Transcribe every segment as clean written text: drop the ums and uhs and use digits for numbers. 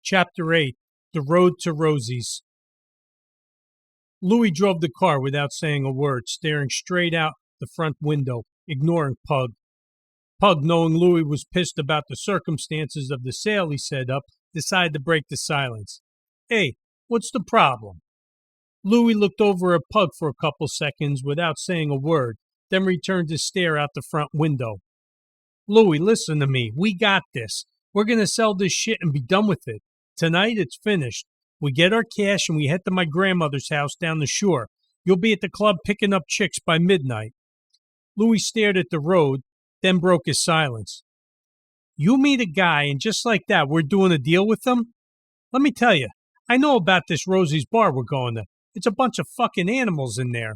Chapter 8 The Road to Rosies. Louie drove the car without saying a word, staring straight out the front window, ignoring Pug. Pug, knowing Louie was pissed about the circumstances of the sale he set up, decided to break the silence. "Hey, what's the problem?" Louie looked over at Pug for a couple seconds without saying a word, then returned to stare out the front window. "Louie, listen to me. We got this. We're going to sell this shit and be done with it. Tonight, it's finished. We get our cash and we head to my grandmother's house down the shore. You'll be at the club picking up chicks by midnight." Louie stared at the road, then broke his silence. "You meet a guy, and just like that, we're doing a deal with him? Let me tell you, I know about this Rosie's bar we're going to. It's a bunch of fucking animals in there."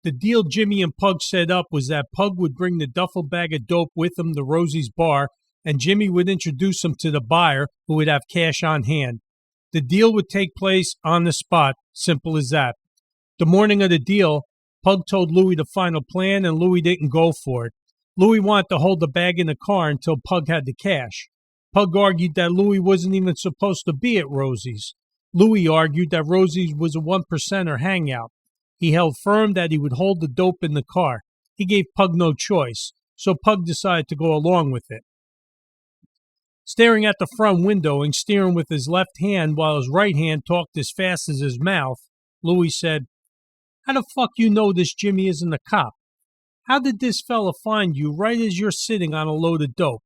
The deal Jimmy and Pug set up was that Pug would bring the duffel bag of dope with him to Rosie's bar, and Jimmy would introduce him to the buyer, who would have cash on hand. The deal would take place on the spot, simple as that. The morning of the deal, Pug told Louie the final plan, and Louie didn't go for it. Louie wanted to hold the bag in the car until Pug had the cash. Pug argued that Louie wasn't even supposed to be at Rosie's. Louie argued that Rosie's was a 1%er hangout. He held firm that he would hold the dope in the car. He gave Pug no choice, so Pug decided to go along with it. Staring at the front window and steering with his left hand while his right hand talked as fast as his mouth, Louie said, "How the fuck you know this Jimmy isn't a cop? How did this fella find you right as you're sitting on a load of dope?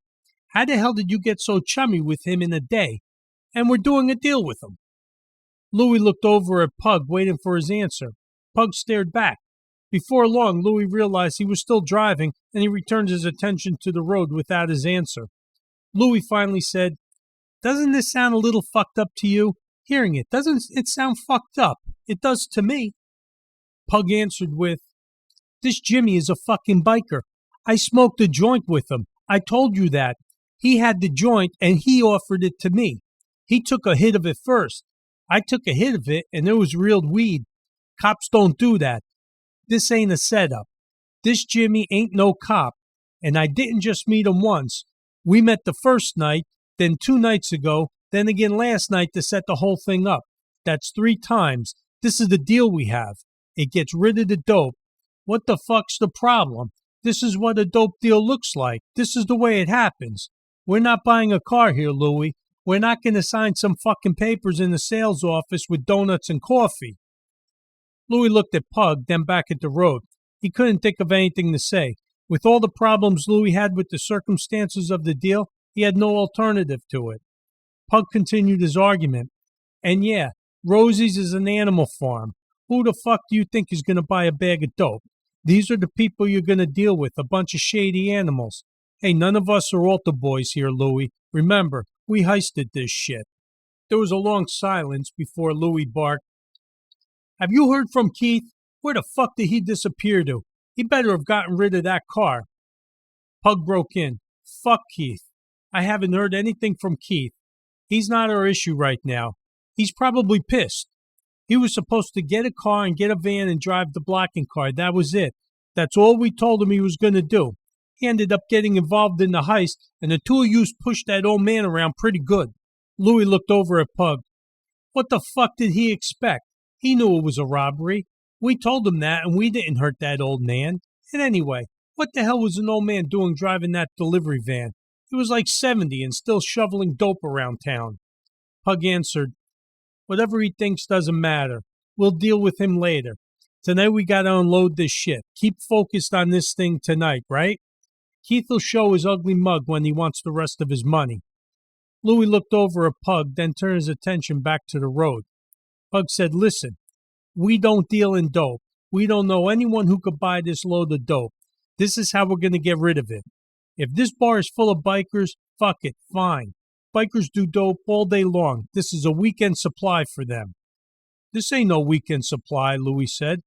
How the hell did you get so chummy with him in a day? And we're doing a deal with him." Louie looked over at Pug, waiting for his answer. Pug stared back. Before long, Louie realized he was still driving, and he returned his attention to the road without his answer. Louie finally said, "Doesn't this sound a little fucked up to you? Hearing it, doesn't it sound fucked up? It does to me." Pug answered with, "This Jimmy is a fucking biker. I smoked a joint with him. I told you that. He had the joint and he offered it to me. He took a hit of it first. I took a hit of it and it was real weed. Cops don't do that. This ain't a setup. This Jimmy ain't no cop. And I didn't just meet him once. We met the first night, then 2 nights ago, then again last night to set the whole thing up. That's 3 times. This is the deal we have. It gets rid of the dope. What the fuck's the problem? This is what a dope deal looks like. This is the way it happens. We're not buying a car here, Louie. We're not going to sign some fucking papers in the sales office with donuts and coffee." Louie looked at Pug, then back at the road. He couldn't think of anything to say. With all the problems Louie had with the circumstances of the deal, he had no alternative to it. Pug continued his argument. "And yeah, Rosie's is an animal farm. Who the fuck do you think is going to buy a bag of dope? These are the people you're going to deal with, a bunch of shady animals. Hey, none of us are altar boys here, Louie. Remember, we heisted this shit." There was a long silence before Louie barked, "Have you heard from Keith? Where the fuck did he disappear to? He better have gotten rid of that car." Pug broke in, "Fuck Keith. I haven't heard anything from Keith. He's not our issue right now. He's probably pissed. He was supposed to get a car and get a van and drive the blocking car. That was it. That's all we told him he was going to do. He ended up getting involved in the heist, and the 2 of yous pushed that old man around pretty good." Louie looked over at Pug. "What the fuck did he expect? He knew it was a robbery. We told him that, and we didn't hurt that old man. And anyway, what the hell was an old man doing driving that delivery van? He was like 70 and still shoveling dope around town." Pug answered, "Whatever he thinks doesn't matter. We'll deal with him later. Tonight we gotta unload this shit. Keep focused on this thing tonight, right? Keith'll show his ugly mug when he wants the rest of his money." Louie looked over at Pug, then turned his attention back to the road. Pug said, "Listen, we don't deal in dope. We don't know anyone who could buy this load of dope. This is how we're going to get rid of it. If this bar is full of bikers, fuck it, fine. Bikers do dope all day long. This is a weekend supply for them." "This ain't no weekend supply," Louie said.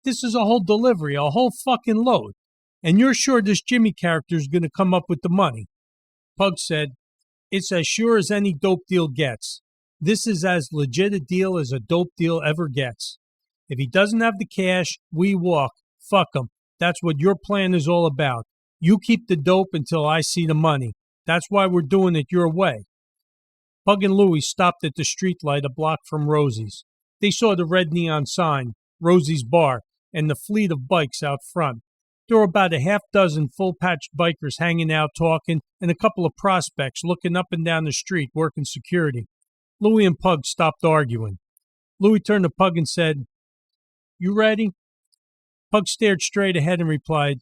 "This is a whole delivery, a whole fucking load. And you're sure this Jimmy character's going to come up with the money?" Pug said, "It's as sure as any dope deal gets. This is as legit a deal as a dope deal ever gets. If he doesn't have the cash, we walk. Fuck him. That's what your plan is all about. You keep the dope until I see the money. That's why we're doing it your way." Pug and Louie stopped at the streetlight a block from Rosie's. They saw the red neon sign, Rosie's Bar, and the fleet of bikes out front. There were about a half dozen full-patched bikers hanging out talking and a couple of prospects looking up and down the street working security. Louie and Pug stopped arguing. Louie turned to Pug and said, "You ready?" Pug stared straight ahead and replied,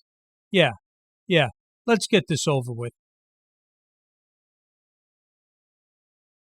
Yeah, let's get this over with."